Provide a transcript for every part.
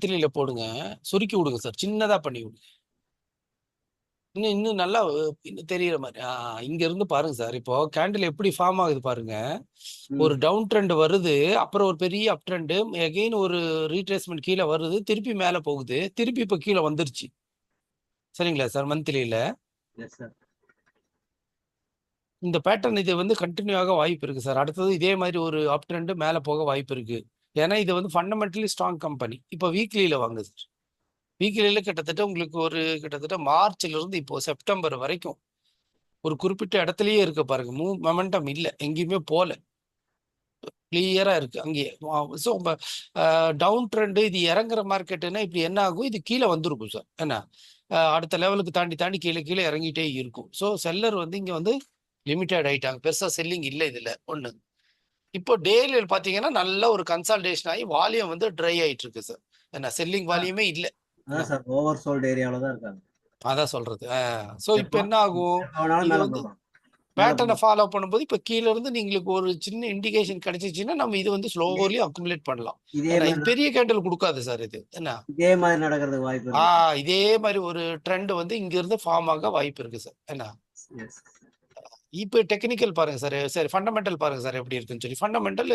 மந்த்லியில போடுங்க. சுருக்கி விடுங்க சார். சின்னதா பண்ணி விடுங்க. இன்னும் இன்னும் நல்லா இன்னும் தெரியிற மாரி. இங்க இருந்து பாருங்க சார். இப்போ கேண்டில் எப்படி ஃபார்ம் ஆகுது பாருங்க. ஒரு டவுன் ட்ரெண்ட் வருது. அப்புறம் ஒரு பெரிய அப் ட்ரெண்ட். அகைன் ஒரு ரீட்ரேஸ்மென்ட் கீழ வருது. திருப்பி மேல போகுது. திருப்பி இப்ப கீழ வந்துருச்சு. சரிங்களா சார்? மந்த்லியில. Yes sir. இந்த பேட்டர்ன் இது வந்து கன்டின்யூ ஆக வாய்ப்பு இருக்கு சார். அடுத்தது இதே மாதிரி ஒரு அப் ட்ரெண்ட் மேல போக வாய்ப்பு இருக்கு. ஏன்னா இது வந்து ஃபண்டமெண்டலி ஸ்ட்ராங் கம்பெனி. இப்போ வீக்லியில வாங்க சார். வீக்லியில கிட்டத்தட்ட உங்களுக்கு ஒரு கிட்டத்தட்ட மார்ச்ல இருந்து இப்போ செப்டம்பர் வரைக்கும் ஒரு குறிப்பிட்ட இடத்துலயே இருக்க பாருங்க. மொமெண்டம் இல்ல. எங்கேயுமே போல. கிளியரா இருக்கு அங்கேயே. ஸோ டவுன் ட்ரெண்ட் இது இறங்குற மார்க்கெட்டுன்னா இப்படி என்ன ஆகும்? இது கீழே வந்துருக்கும் சார். என்ன அடுத்த லெவலுக்கு தாண்டி தாண்டி கீழே கீழே இறங்கிட்டே இருக்கும். ஸோ செல்லர் வந்து இங்க வந்து லிமிட்டட் ஆயிட்டாங்க. பெருசா செல்லிங் இல்லை இதுல ஒண்ணு. இப்போ டெய்லியில் பாத்தீங்கன்னா நல்ல ஒரு கன்சால்டேஷன் ஆகி வால்யூம் வந்து ட்ரை ஆயிட்டு இருக்கு சார். என்ன செல்லிங் வால்யூமே இல்ல. அதான் சார், ஓவர் சோல்ட் ஏரியாவில் தான் இருக்காங்க. அதான் சொல்றது. ஸோ இப்போ எப்போ என்ன ஆகும்? எப்போ வேணாலும் இது மேலே வந்து போகலாம். மேலே பேட்டர்னை போகலாம். ஃபாலோ பண்ணும்போது இப்போ கீழ இருந்து நீங்களுக்கு ஒரு சின்ன இண்டிகேஷன் கிடைச்சிச்சுன்னா நம்ம இது வந்து ஸ்லோலி அக்குமுலேட் பண்ணலாம். இதே ஏன்னா இது மாதிரி பெரிய கேண்டில் கொடுக்காது சார் இது. என்ன இதே மாதிரி நடக்கிறதுக்கு வாய்ப்பு இருக்கு. இதே மாதிரி ஒரு ட்ரெண்ட் வந்து இங்க இருந்து ஃபார்ம் ஆக வாய்ப்பு இருக்கு சார். என்ன எஸ். இப்போ டெக்னிக்கல் பாருங்க சார். சரி ஃபண்டமெண்டல் பாருங்க சார் எப்படி இருக்குன்னு சொல்லி. ஃபண்டமெண்டல்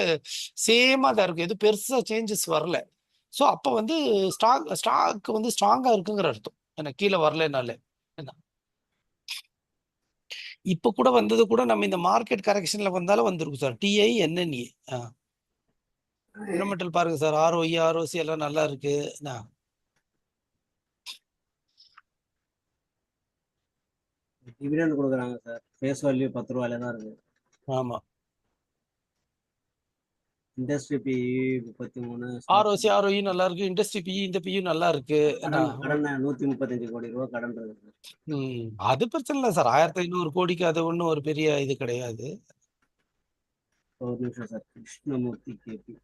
சேமா தான் இருக்கு. எதுவும் பெருசா சேஞ்சஸ் வரல. ஸோ அப்போ வந்து ஸ்டாக் வந்து ஸ்ட்ராங்கா இருக்குங்கிற அர்த்தம். என்ன கீழே வரலனாலே. என்ன இப்போ கூட வந்தது கூட நம்ம இந்த மார்க்கெட் கரெக்ஷன்ல வந்தாலும் வந்திருக்கும் சார். டிஐ என்என்ஏ ஃபண்டமெண்டல் பாருங்க சார். ஆர்ஓஇ ஆர்ஓசி எல்லாம் நல்லா இருக்கு. என்ன டிவிடெண்ட் கொடுக்குறாங்க சார். ஃபேஸ் வேல்யூ 10 ரூபாயில தான் இருக்கு. ஆமா. Industry B 33. ஆர்ஓசி ஆர்ஓஇ நல்லா இருக்கு. இண்டஸ்ட்ரி பிஇ இந்த பிஇ நல்லா இருக்கு. என்ன கடன் 135 கோடி ரூபாய் கடன் இருக்கு. அது பிரச்சனை இல்லை சார். 1500 கோடிக்கு அது ஒன்றும் ஒரு பெரிய இது கிடையாது. ஒரு நிமிஷம் சார். கிருஷ்ணமூர்த்தி கேபி